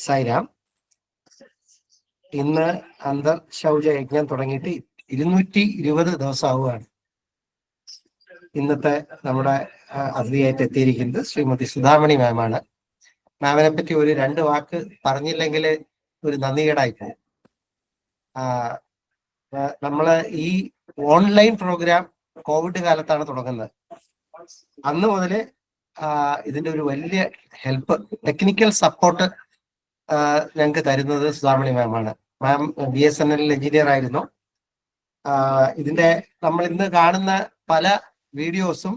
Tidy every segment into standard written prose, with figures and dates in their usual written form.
സായിരാം. ഇന്ന് അന്തർശൗച യജ്ഞം തുടങ്ങിയിട്ട് 220 ദിവസം ആവുകയാണ്. ഇന്നത്തെ നമ്മുടെ അതിഥിയായിട്ട് എത്തിയിരിക്കുന്നത് ശ്രീമതി സുധാമണി മാമാണ്. മാമിനെ പറ്റി ഒരു 2 വാക്ക് പറഞ്ഞില്ലെങ്കിൽ ഒരു നന്ദികേടായി പോകും. നമ്മള് ഈ ഓൺലൈൻ പ്രോഗ്രാം കോവിഡ് കാലത്താണ് തുടങ്ങുന്നത്. അന്ന് മുതൽ ഇതിന്റെ ഒരു വലിയ ഹെൽപ്പ്, ടെക്നിക്കൽ സപ്പോർട്ട് ഞങ്ങൾക്ക് തരുന്നത് സുധാമണി മാമാണ്. മാം BSNL എഞ്ചിനീയർ ആയിരുന്നു. ഇതിന്റെ നമ്മൾ ഇന്ന് കാണുന്ന പല വീഡിയോസും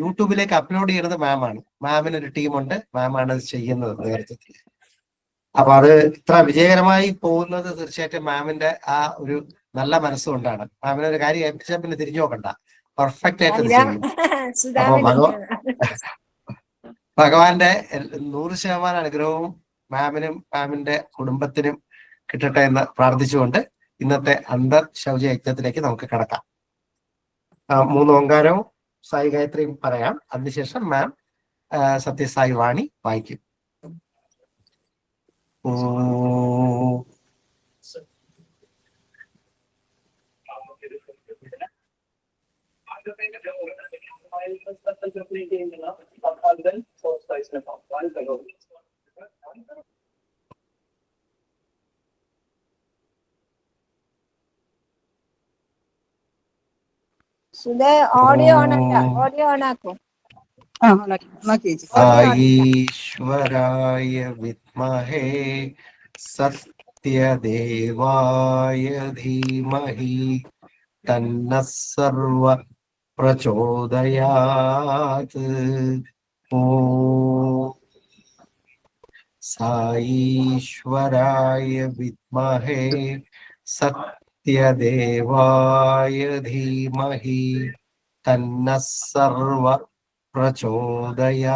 യൂട്യൂബിലേക്ക് അപ്ലോഡ് ചെയ്യുന്നത് മാമാണ്. മാമിനൊരു ടീമുണ്ട്, മാമാണ് അത് ചെയ്യുന്നത് നേതൃത്വത്തിൽ. അപ്പൊ അത് ഇത്ര വിജയകരമായി പോകുന്നത് തീർച്ചയായിട്ടും മാമിന്റെ ആ ഒരു നല്ല മനസ്സുകൊണ്ടാണ്. മാമിനെ ഒരു കാര്യം ഏൽപ്പിച്ചാൽ പിന്നെ തിരിഞ്ഞു നോക്കണ്ട, പെർഫെക്റ്റ് ആയിട്ട് അത് ചെയ്യും. അപ്പൊ ഭഗവാന്റെ 100% അനുഗ്രഹവും മാമിനും മാമിന്റെ കുടുംബത്തിനും കിട്ടട്ടെ എന്ന് പ്രാർത്ഥിച്ചുകൊണ്ട് ഇന്നത്തെ അന്തർശൗച യജ്ഞത്തിലേക്ക് നമുക്ക് കടക്കാം. 3 ഓങ്കാരവും സായി ഗായത്രിയും പറയാം. അതിനുശേഷം മാം സത്യസായി വാണി വായിക്കും. ഓഡിയോ ഓണാക്കും. ഈശ്വരായ വിദ്മഹേ സത്യദേവായ ധീമഹി തന്നഃ സർവ പ്രചോദയാത്. ഓം സായീശ്വരായ വിദ്മഹേ സത്യദേവായ ധീമഹി തന്നഃ സർവ പ്രചോദയാത്.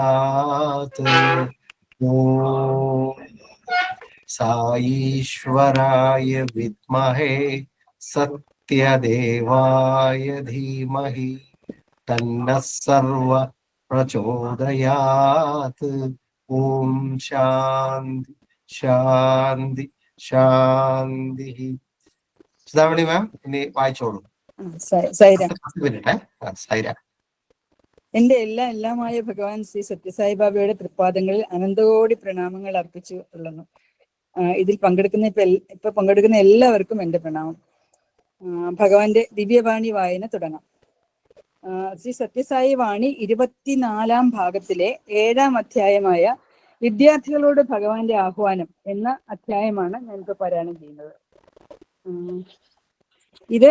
ഓം സായീശ്വരായ വിദ്മഹേ സത്യദേവായ ധീമഹി തന്നഃ സർവ പ്രചോദയാത്. ഓം ശാന്തി ശാന്തി ശാന്തി. സുധാമണി മാം ഇനി വായിച്ചോളൂ. എന്റെ എല്ലാമായ ഭഗവാൻ ശ്രീ സത്യസായി ബാബയുടെ തൃപ്പാദങ്ങളിൽ അനന്തകോടി പ്രണാമങ്ങൾ അർപ്പിച്ചു ഉള്ളു. ഇതിൽ പങ്കെടുക്കുന്ന എല്ലാവർക്കും എന്റെ പ്രണാമം. ഭഗവാന്റെ ദിവ്യവാണി വായന തുടങ്ങാം. ശ്രീ സത്യസായി വാണി 24-ാം ഭാഗത്തിലെ 7-ാം അധ്യായമായ വിദ്യാർത്ഥികളോട് ഭഗവാന്റെ ആഹ്വാനം എന്ന അധ്യായമാണ് ഞാനിപ്പോ പാരായണം ചെയ്യുന്നത്. ഇത്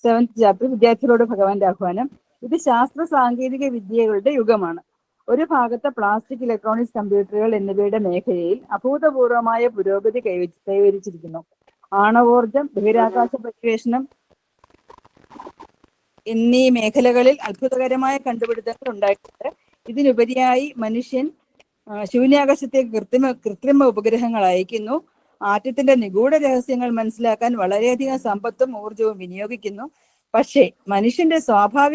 7th ചാപ്റ്റർ, വിദ്യാർത്ഥികളോട് ഭഗവാന്റെ ആഹ്വാനം. ഇത് ശാസ്ത്ര സാങ്കേതിക വിദ്യകളുടെ യുഗമാണ്. ഒരു ഭാഗത്ത് പ്ലാസ്റ്റിക്, ഇലക്ട്രോണിക്സ്, കമ്പ്യൂട്ടറുകൾ എന്നിവയുടെ മേഖലയിൽ അഭൂതപൂർവമായ പുരോഗതി കൈവരിച്ചിരിക്കുന്നു. ആണവോർജം, ബഹിരാകാശ പര്യവേഷണം എന്നീ മേഖലകളിൽ അത്ഭുതകരമായ കണ്ടുപിടുത്തങ്ങൾ ഉണ്ടായിട്ടുണ്ട്. ഇതിനുപരിയായി മനുഷ്യൻ ശൂന്യാകാശത്തേക്ക് കൃത്രിമ ഉപഗ്രഹങ്ങൾ അയക്കുന്നു. ആറ്റത്തിന്റെ നിഗൂഢ രഹസ്യങ്ങൾ മനസ്സിലാക്കാൻ വളരെയധികം സമ്പത്തും ഊർജവും വിനിയോഗിക്കുന്നു. പക്ഷേ മനുഷ്യന്റെ സ്വഭാവ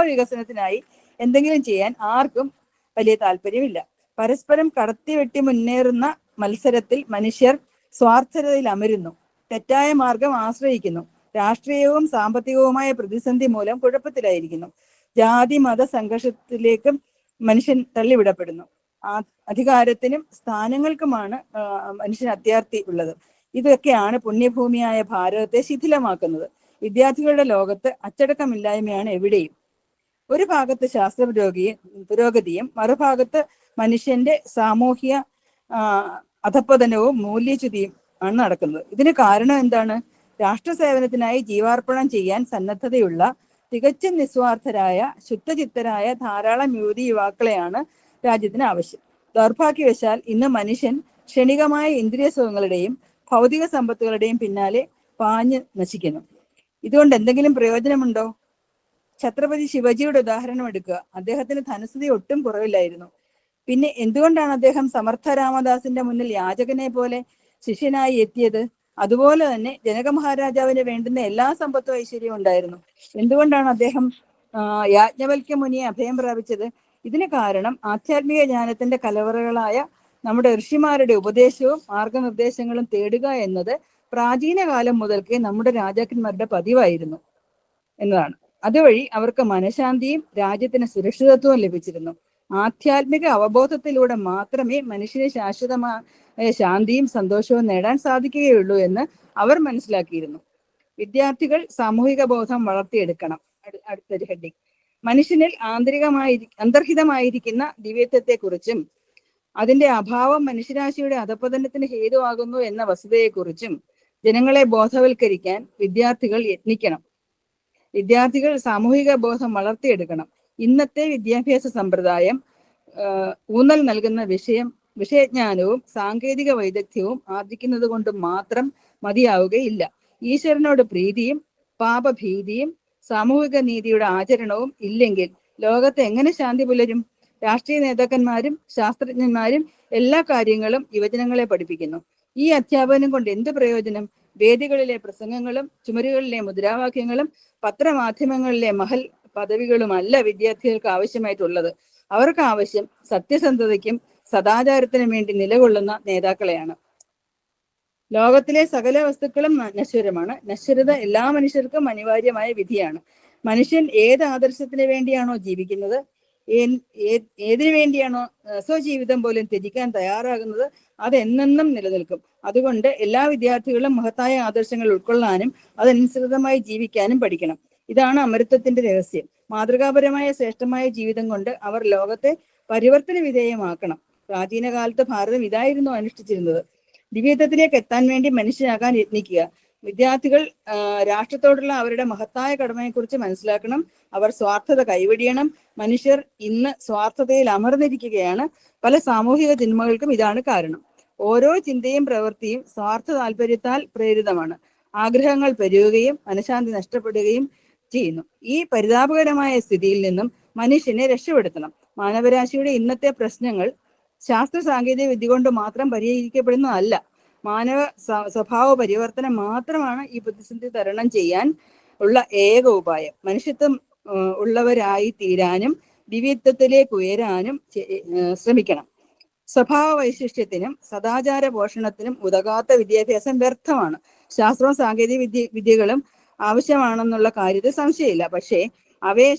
വികസനത്തിനായി എന്തെങ്കിലും ചെയ്യാൻ ആർക്കും വലിയ താല്പര്യമില്ല. പരസ്പരം കടത്തിവെട്ടി മുന്നേറുന്ന മത്സരത്തിൽ മനുഷ്യർ സ്വാർത്ഥതയിൽ അമരുന്നു, തെറ്റായ മാർഗം ആശ്രയിക്കുന്നു, രാഷ്ട്രീയവും സാമ്പത്തികവുമായ പ്രതിസന്ധി മൂലം കുഴപ്പത്തിലായിരിക്കുന്നു, ജാതി മത സംഘർഷത്തിലേക്കും മനുഷ്യൻ തള്ളിവിടപ്പെടുന്നു. അധികാരത്തിനും സ്ഥാനങ്ങൾക്കുമാണ് മനുഷ്യൻ അത്യാർത്തി ഉള്ളത്. ഇതൊക്കെയാണ് പുണ്യഭൂമിയായ ഭാരതത്തെ ശിഥിലമാക്കുന്നത്. വിദ്യാർത്ഥികളുടെ ലോകത്ത് അച്ചടക്കമില്ലായ്മയാണ് എവിടെയും. ഒരു ഭാഗത്ത് ശാസ്ത്ര പുരോഗതിയും മറുഭാഗത്ത് മനുഷ്യന്റെ സാമൂഹ്യ അധപ്പതനവും മൂല്യച്യുതിയും ആണ് നടക്കുന്നത്. ഇതിന് കാരണം എന്താണ്? രാഷ്ട്ര സേവനത്തിനായി ജീവാർപ്പണം ചെയ്യാൻ സന്നദ്ധതയുള്ള തികച്ചും നിസ്വാർത്ഥരായ ശുദ്ധചിത്തരായ ധാരാളം യുവാക്കളെയാണ് രാജ്യത്തിന് ആവശ്യം. ദൗർഭാഗ്യവശാൽ ഇന്ന് മനുഷ്യൻ ക്ഷണികമായ ഇന്ദ്രിയ സുഖങ്ങളുടെയും ഭൗതിക സമ്പത്തുകളുടെയും പിന്നാലെ പാഞ്ഞു നശിക്കുന്നു. ഇതുകൊണ്ട് എന്തെങ്കിലും പ്രയോജനമുണ്ടോ? ഛത്രപതി ശിവജിയുടെ ഉദാഹരണം എടുക്കുക. അദ്ദേഹത്തിന് ധനസ്ഥിതി ഒട്ടും കുറവില്ലായിരുന്നു. പിന്നെ എന്തുകൊണ്ടാണ് അദ്ദേഹം സമർത്ഥ രാമദാസിന്റെ മുന്നിൽ യാചകനെ പോലെ ശിഷ്യനായി എത്തിയത്? അതുപോലെ തന്നെ ജനക മഹാരാജാവിന് വേണ്ടുന്ന എല്ലാ സമ്പത്തും ഐശ്വര്യവും ഉണ്ടായിരുന്നു. എന്തുകൊണ്ടാണ് അദ്ദേഹം യാജ്ഞവൽക്യ മുനിയെ അഭയം പ്രാപിച്ചത്? ഇതിന് കാരണം ആധ്യാത്മിക ജ്ഞാനത്തിന്റെ കലവറകളായ നമ്മുടെ ഋഷിമാരുടെ ഉപദേശവും മാർഗനിർദ്ദേശങ്ങളും തേടുക എന്നത് പ്രാചീന കാലം മുതൽക്കേ നമ്മുടെ രാജാക്കന്മാരുടെ പതിവായിരുന്നു എന്നതാണ്. അതുവഴി അവർക്ക് മനഃശാന്തിയും രാജ്യത്തിന് സുരക്ഷിതത്വവും ലഭിച്ചിരുന്നു. ആധ്യാത്മിക അവബോധത്തിലൂടെ മാത്രമേ മനുഷ്യന് ശാശ്വതമായ ശാന്തിയും സന്തോഷവും നേടാൻ സാധിക്കുകയുള്ളൂ എന്ന് അവർ മനസ്സിലാക്കിയിരുന്നു. വിദ്യാർത്ഥികൾ സാമൂഹിക ബോധം വളർത്തിയെടുക്കണം. അടുത്തൊരു ഹെഡിങ്. മനുഷ്യനിൽ അന്തർഹിതമായിരിക്കുന്ന ദിവ്യത്വത്തെക്കുറിച്ചും അതിന്റെ അഭാവം മനുഷ്യരാശിയുടെ അധപതനത്തിന് ഹേതുവാകുന്നു എന്ന വസ്തുതയെക്കുറിച്ചും ജനങ്ങളെ ബോധവൽക്കരിക്കാൻ വിദ്യാർത്ഥികൾ യത്നിക്കണം. വിദ്യാർത്ഥികൾ സാമൂഹിക ബോധം വളർത്തിയെടുക്കണം. ഇന്നത്തെ വിദ്യാഭ്യാസ സമ്പ്രദായം ഊന്നൽ നൽകുന്ന വിഷയജ്ഞാനവും സാങ്കേതിക വൈദഗ്ധ്യവും ആർജിക്കുന്നത് കൊണ്ട് മാത്രം മതിയാവുകയില്ല. ഈശ്വരനോട് പ്രീതിയും പാപഭീതിയും സാമൂഹിക നീതിയുടെ ആചരണവും ഇല്ലെങ്കിൽ ലോകത്ത് എങ്ങനെ ശാന്തി പുലരും? രാഷ്ട്രീയ നേതാക്കന്മാരും ശാസ്ത്രജ്ഞന്മാരും എല്ലാ കാര്യങ്ങളും യുവജനങ്ങളെ പഠിപ്പിക്കുന്നു. ഈ അധ്യാപനം കൊണ്ട് എന്ത് പ്രയോജനം? വേദികളിലെ പ്രസംഗങ്ങളും ചുമരുകളിലെ മുദ്രാവാക്യങ്ങളും പത്രമാധ്യമങ്ങളിലെ മഹൽ പദവികളുമല്ല വിദ്യാർത്ഥികൾക്ക് ആവശ്യമായിട്ടുള്ളത്. അവർക്ക് ആവശ്യം സത്യസന്ധതയ്ക്കും സദാചാരത്തിനും വേണ്ടി നിലകൊള്ളുന്ന നേതാക്കളെയാണ്. ലോകത്തിലെ സകല വസ്തുക്കളും നശ്വരമാണ്. നശ്വരത എല്ലാ മനുഷ്യർക്കും അനിവാര്യമായ വിധിയാണ്. മനുഷ്യൻ ഏത് ആദർശത്തിന് വേണ്ടിയാണോ ജീവിക്കുന്നത്, ഏതിനു വേണ്ടിയാണോ സ്വജീവിതം പോലും ത്യജിക്കാൻ തയ്യാറാകുന്നത്, അത് എന്നെന്നും നിലനിൽക്കും. അതുകൊണ്ട് എല്ലാ വിദ്യാർത്ഥികളും മഹത്തായ ആദർശങ്ങൾ ഉൾക്കൊള്ളാനും അതനുസൃതമായി ജീവിക്കാനും പഠിക്കണം. ഇതാണ് അമരത്വത്തിന്റെ രഹസ്യം. മാതൃകാപരമായ ശ്രേഷ്ഠമായ ജീവിതം കൊണ്ട് അവർ ലോകത്തെ പരിവർത്തന വിധേയമാക്കണം. പ്രാചീന കാലത്ത് ഭാരതം ഇതായിരുന്നു അനുഷ്ഠിച്ചിരുന്നത്. ദിവ്യത്വത്തിലേക്ക് എത്താൻ വേണ്ടി മനുഷ്യനാകാൻ യത്നിക്കുക. വിദ്യാർത്ഥികൾ രാഷ്ട്രത്തോടുള്ള അവരുടെ മഹത്തായ കടമയെക്കുറിച്ച് മനസ്സിലാക്കണം. അവർ സ്വാർത്ഥത കൈവെടിയണം. മനുഷ്യർ ഇന്ന് സ്വാർത്ഥതയിൽ അമർന്നിരിക്കുകയാണ്. പല സാമൂഹിക തിന്മകൾക്കും ഇതാണ് കാരണം. ഓരോ ചിന്തയും പ്രവൃത്തിയും സ്വാർത്ഥ താല്പര്യത്താൽ പ്രേരിതമാണ്. ആഗ്രഹങ്ങൾ പെരുകുകയും മനഃശാന്തി നഷ്ടപ്പെടുകയും ചെയ്യുന്നു. ഈ പരിതാപകരമായ സ്ഥിതിയിൽ നിന്നും മനുഷ്യനെ രക്ഷപ്പെടുത്തണം. മാനവരാശിയുടെ ഇന്നത്തെ പ്രശ്നങ്ങൾ ശാസ്ത്ര സാങ്കേതിക വിദ്യ കൊണ്ട് മാത്രം പരിഹരിക്കപ്പെടുന്നതല്ല. മാനവ സ്വഭാവ പരിവർത്തനം മാത്രമാണ് ഈ പ്രതിസന്ധി തരണം ചെയ്യാൻ ഉള്ള ഏക ഉപായം. മനുഷ്യത്വം ഉള്ളവരായി തീരാനും ദിവ്യത്വത്തിലേക്ക് ഉയരാനും ശ്രമിക്കണം. സ്വഭാവ വൈശിഷ്ട്യത്തിനും സദാചാര പോഷണത്തിനും ഉതകാത്ത വിദ്യാഭ്യാസം വ്യർത്ഥമാണ്. ശാസ്ത്രവും സാങ്കേതിക വിദ്യകളും ആവശ്യമാണെന്നുള്ള കാര്യത്തിൽ സംശയമില്ല. പക്ഷേ അവയെ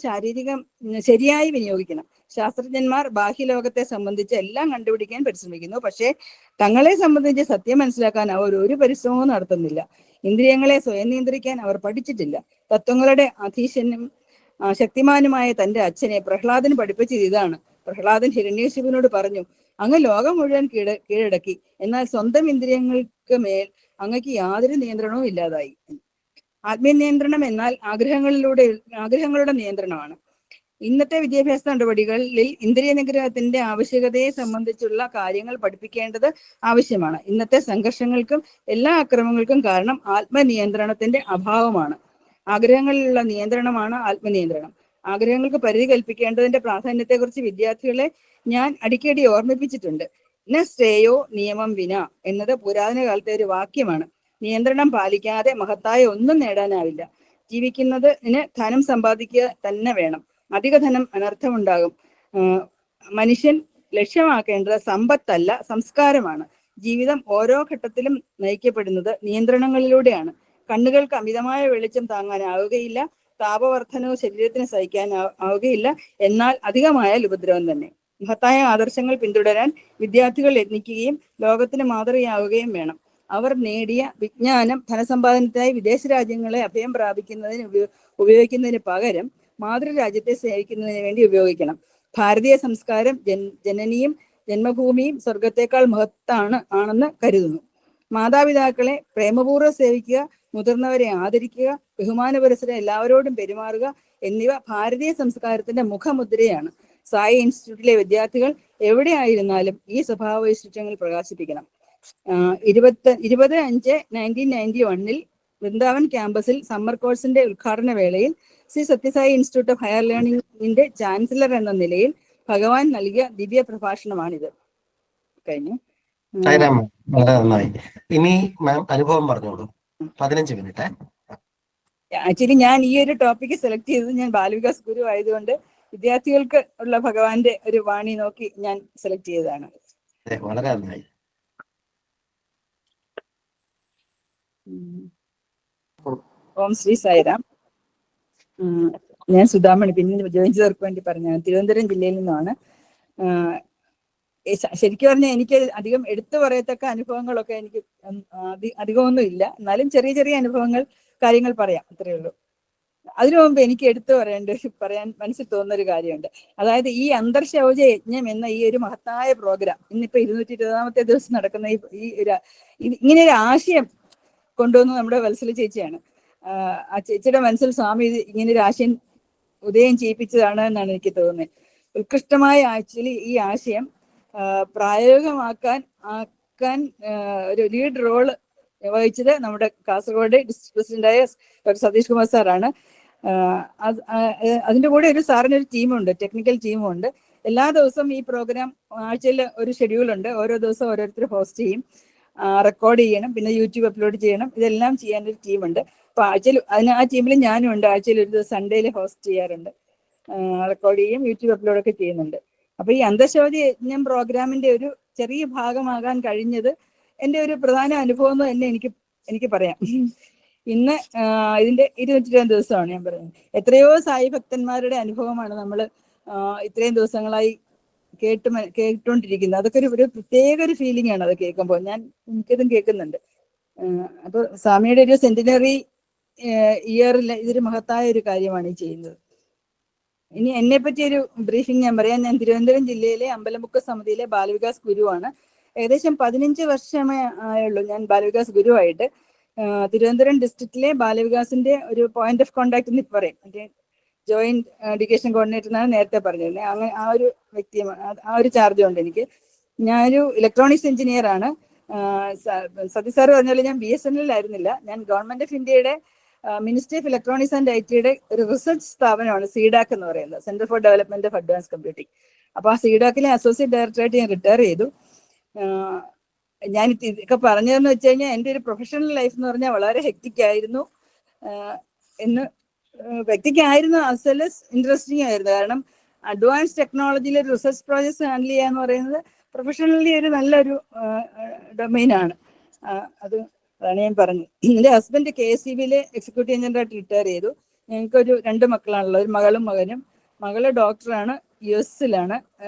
ശരിയായി വിനിയോഗിക്കണം. ശാസ്ത്രജ്ഞന്മാർ ബാഹ്യലോകത്തെ സംബന്ധിച്ച് എല്ലാം കണ്ടുപിടിക്കാൻ പരിശ്രമിക്കുന്നു. പക്ഷേ തങ്ങളെ സംബന്ധിച്ച് സത്യം മനസ്സിലാക്കാൻ അവർ ഒരു പരിശ്രമവും നടത്തുന്നില്ല. ഇന്ദ്രിയങ്ങളെ സ്വയം നിയന്ത്രിക്കാൻ അവർ പഠിച്ചിട്ടില്ല. തത്വങ്ങളുടെ അധീശനും ശക്തിമാനുമായ തന്റെ അച്ഛനെ പ്രഹ്ലാദന് പഠിപ്പിച്ചത് ഇതാണ്. പ്രഹ്ലാദൻ ഹിരണ്യകശിപുവിനോട് പറഞ്ഞു, അങ്ങ് ലോകം മുഴുവൻ കീഴടക്കി, എന്നാൽ സ്വന്തം ഇന്ദ്രിയങ്ങൾക്ക് മേൽ അങ്ങക്ക് യാതൊരു നിയന്ത്രണവും ഇല്ലാതായി. ആത്മനിയന്ത്രണം എന്നാൽ ആഗ്രഹങ്ങളുടെ നിയന്ത്രണമാണ്. ഇന്നത്തെ വിദ്യാഭ്യാസ നടപടികളിൽ ഇന്ദ്രിയ നിഗ്രഹത്തിന്റെ ആവശ്യകതയെ സംബന്ധിച്ചുള്ള കാര്യങ്ങൾ പഠിപ്പിക്കേണ്ടത് ആവശ്യമാണ്. ഇന്നത്തെ സംഘർഷങ്ങൾക്കും എല്ലാ അക്രമങ്ങൾക്കും കാരണം ആത്മനിയന്ത്രണത്തിന്റെ അഭാവമാണ്. ആഗ്രഹങ്ങളിലുള്ള നിയന്ത്രണമാണ് ആത്മനിയന്ത്രണം. ആഗ്രഹങ്ങൾക്ക് പരിധി കൽപ്പിക്കേണ്ടതിന്റെ പ്രാധാന്യത്തെക്കുറിച്ച് വിദ്യാർത്ഥികളെ ഞാൻ അടിക്കടി ഓർമ്മിപ്പിച്ചിട്ടുണ്ട്. ന ശ്രേയോ നിയമം വിന എന്നത് പുരാതന കാലത്തെ ഒരു വാക്യമാണ്. നിയന്ത്രണം പാലിക്കാതെ മഹത്തായ ഒന്നും നേടാനാവില്ല. ജീവിക്കുന്നതിന് ധനം സമ്പാദിക്കുക തന്നെ വേണം. അധിക ധനം അനർത്ഥമുണ്ടാകും. മനുഷ്യൻ ലക്ഷ്യമാക്കേണ്ടത് സമ്പത്തല്ല, സംസ്കാരമാണ്. ജീവിതം ഓരോ ഘട്ടത്തിലും നയിക്കപ്പെടുന്നത് നിയന്ത്രണങ്ങളിലൂടെയാണ്. കണ്ണുകൾക്ക് അമിതമായ വെളിച്ചം താങ്ങാനാവുകയില്ല. താപവർദ്ധനവും ശരീരത്തിന് സഹിക്കാൻ ആവുകയില്ല. എന്നാൽ അധികമായാൽ ഉപദ്രവം തന്നെ. മഹത്തായ ആദർശങ്ങൾ പിന്തുടരാൻ വിദ്യാർത്ഥികൾ യത്നിക്കുകയും ലോകത്തിന് മാതൃകയാവുകയും വേണം. അവർ നേടിയ വിജ്ഞാനം ധനസമ്പാദനത്തിനായി വിദേശ രാജ്യങ്ങളെ അഭയം പ്രാപിക്കുന്നതിന് ഉപയോഗിക്കുന്നതിന് പകരം മാതൃരാജ്യത്തെ സേവിക്കുന്നതിന് വേണ്ടി ഉപയോഗിക്കണം. ഭാരതീയ സംസ്കാരം ജനനിയും ജന്മഭൂമിയും സ്വർഗത്തേക്കാൾ ആണെന്ന് കരുതുന്നു. മാതാപിതാക്കളെ പ്രേമപൂർവ്വം സേവിക്കുക, മുതിർന്നവരെ ആദരിക്കുക, ബഹുമാനപുരസരം എല്ലാവരോടും പെരുമാറുക എന്നിവ ഭാരതീയ സംസ്കാരത്തിന്റെ മുഖമുദ്രയാണ്. സായി ഇൻസ്റ്റിറ്റ്യൂട്ടിലെ വിദ്യാർത്ഥികൾ എവിടെയായിരുന്നാലും ഈ സ്വഭാവ വൈശിഷ്ട്യങ്ങൾ പ്രകാശിപ്പിക്കണം. 20/5/1991 വൃന്ദാവൻ ക്യാമ്പസിൽ സമ്മർ കോഴ്സിന്റെ ഉദ്ഘാടന വേളയിൽ Sri Sathya Sai institute of higher ലേണിംഗിന്റെ ചാൻസലർ എന്ന നിലയിൽ ഭഗവാൻ നൽകിയ ദിവ്യ പ്രഭാഷണമാണിത്. കഴിഞ്ഞു. വളരെ നന്നായി. ഇനി മാം അനുഭവം പറഞ്ഞോളൂ. 15 മിനിറ്റ്. ആക്ച്വലി ഞാൻ ഈ ഒരു ടോപ്പിക്ക് സെലക്ട് ചെയ്തത് ഞാൻ ബാലവികാസ് ഗുരു ആയതുകൊണ്ട് വിദ്യാർത്ഥികൾക്ക് ഉള്ള ഭഗവാന്റെ ഒരു വാണി നോക്കി ഞാൻ സെലക്ട് ചെയ്തതാണ്. വളരെ നന്നായി. ഓം ശ്രീ സായിരാം. ഞാൻ സുധാമണി, പിന്നെ ജോയിൻ ചെയ്തവർക്ക് വേണ്ടി പറഞ്ഞാണ്. തിരുവനന്തപുരം ജില്ലയിൽ നിന്നാണ്. ശരിക്കും പറഞ്ഞാൽ എനിക്ക് അധികം എടുത്തു പറയത്തക്ക അനുഭവങ്ങളൊക്കെ എനിക്ക് അധികമൊന്നും ഇല്ല. എന്നാലും ചെറിയ ചെറിയ അനുഭവങ്ങൾ, കാര്യങ്ങൾ പറയാം, അത്രയേ ഉള്ളൂ. അതിനു മുമ്പ് എനിക്ക് എടുത്തു പറയാൻ മനസ്സിൽ തോന്നുന്ന ഒരു കാര്യമുണ്ട്. അതായത് ഈ അന്തർശൗച യജ്ഞം എന്ന ഈ ഒരു മഹത്തായ പ്രോഗ്രാം ഇന്നിപ്പോ 220ാമത്തെ ദിവസം നടക്കുന്ന ഇങ്ങനെ ഒരു ആശയം കൊണ്ടുവന്ന് നമ്മുടെ വത്സല ചേച്ചിയാണ്. ആ ചേച്ചിയുടെ മനസ്സിൽ സ്വാമി ഇങ്ങനെ ഒരു ആശയം ഉദയം ചെയ്യിപ്പിച്ചതാണ് എന്നാണ് എനിക്ക് തോന്നുന്നത്. ഉത്കൃഷ്ടമായ ആക്ച്വലി ഈ ആശയം പ്രായോഗികമാക്കാൻ ഒരു ലീഡ് റോള് വഹിച്ചത് നമ്മുടെ കാസർഗോഡ് ഡിസ്ട്രിക്ട് പ്രസിഡന്റായ ഡോക്ടർ സതീഷ് കുമാർ സാറാണ്. അതിന്റെ കൂടെ ഒരു സാറിന് ഒരു ടീമുണ്ട്, ടെക്നിക്കൽ ടീമുണ്ട്. എല്ലാ ദിവസവും ഈ പ്രോഗ്രാം ആഴ്ചയിൽ ഒരു ഷെഡ്യൂളുണ്ട്. ഓരോ ദിവസം ഓരോരുത്തർ ഹോസ്റ്റ് ചെയ്യും, റെക്കോർഡ് ചെയ്യണം, പിന്നെ യൂട്യൂബ് അപ്ലോഡ് ചെയ്യണം. ഇതെല്ലാം ചെയ്യാനൊരു ടീമുണ്ട്. അപ്പൊ ആഴ്ചയിൽ ആ ടീമിൽ ഞാനും ഉണ്ട്. ആഴ്ചയിൽ ഒരു ദിവസം സൺഡേയിൽ ഹോസ്റ്റ് ചെയ്യാറുണ്ട്, റെക്കോർഡ് ചെയ്യും, യൂട്യൂബ് അപ്ലോഡൊക്കെ ചെയ്യുന്നുണ്ട്. അപ്പൊ ഈ അന്തർശൗച യജ്ഞം പ്രോഗ്രാമിന്റെ ഒരു ചെറിയ ഭാഗമാകാൻ കഴിഞ്ഞത് എൻ്റെ ഒരു പ്രധാന അനുഭവം എന്ന് തന്നെ എനിക്ക് പറയാം. ഇന്ന് ഇതിന്റെ 22ാം ദിവസമാണ് ഞാൻ പറയുന്നത്. എത്രയോ സായി ഭക്തന്മാരുടെ അനുഭവമാണ് നമ്മൾ ഇത്രയും ദിവസങ്ങളായി കേട്ടുകൊണ്ടിരിക്കുന്നത്. അതൊക്കെ ഒരു പ്രത്യേക ഒരു ഫീലിംഗ് ആണ് അത് കേൾക്കുമ്പോൾ. എനിക്കതും കേൾക്കുന്നുണ്ട്. അപ്പൊ സ്വാമിയുടെ ഒരു സെന്റിനറി ഇയറിൽ ഇതൊരു മഹത്തായ ഒരു കാര്യമാണ് ഈ ചെയ്യുന്നത്. ഇനി എന്നെ പറ്റി ഒരു ബ്രീഫിംഗ് ഞാൻ പറയാം. ഞാൻ തിരുവനന്തപുരം ജില്ലയിലെ അമ്പലമുക്ക് സമിതിയിലെ ബാലവികാസ് ഗുരുവാണ്. ഏകദേശം 15 വർഷമേ ആയുള്ളൂ ഞാൻ ബാലവികാസ് ഗുരുവായിട്ട്. തിരുവനന്തപുരം ഡിസ്ട്രിക്റ്റിലെ ബാലവികാസിന്റെ ഒരു പോയിന്റ് ഓഫ് കോണ്ടാക്ട് എന്ന് പറയും. മറ്റേ ജോയിന്റ് എഡ്യൂക്കേഷൻ കോർഡിനേറ്റർ എന്നാണ് നേരത്തെ പറഞ്ഞിരുന്നത്. അങ്ങനെ ആ ഒരു ആ ഒരു ചാർജ് ഉണ്ട് എനിക്ക്. ഞാനൊരു ഇലക്ട്രോണിക്സ് എഞ്ചിനീയർ ആണ്. സതീഷ് സാർ പറഞ്ഞ പോലെ ഞാൻ BSNL ആയിരുന്നില്ല. ഞാൻ ഗവൺമെന്റ് ഓഫ് ഇന്ത്യയുടെ ministry of electronics and IT ഒരു റിസർച്ച് സ്ഥാപനമാണ് സീഡാക് എന്ന് പറയുന്നത്, centre for development of advance computing. അപ്പൊ ആ സീഡാക്കിലെ അസോസിയേറ്റ് ഡയറക്ടറായിട്ട് ഞാൻ റിട്ടയർ ചെയ്തു. ഞാൻ ഇതൊക്കെ പറഞ്ഞതെന്ന് വെച്ച് കഴിഞ്ഞാൽ എൻ്റെ ഒരു പ്രൊഫഷണൽ ലൈഫ് എന്ന് പറഞ്ഞാൽ വളരെ ഹെക്റ്റിക് ആയിരുന്നു. ആസ് വെൽ as ഇൻട്രസ്റ്റിംഗ് ആയിരുന്നു. കാരണം അഡ്വാൻസ് ടെക്നോളജിയിൽ ഒരു റിസർച്ച് പ്രോജക്ട്സ് ഹാൻഡിൽ ചെയ്യുക എന്ന് പറയുന്നത് പ്രൊഫഷണലി ഒരു നല്ലൊരു ഡൊമൈനാണ്. അതാണ് ഞാൻ പറഞ്ഞത്. എൻ്റെ ഹസ്ബൻഡ് KSEBിയിലെ എക്സിക്യൂട്ടീവ് എഞ്ചിനീയറായിട്ട് റിട്ടയർ ചെയ്തു. ഞങ്ങൾക്കൊരു 2 മക്കളാണല്ലോ, ഒരു മകളും മകനും. മകള് ഡോക്ടറാണ്, US-ലാണ്.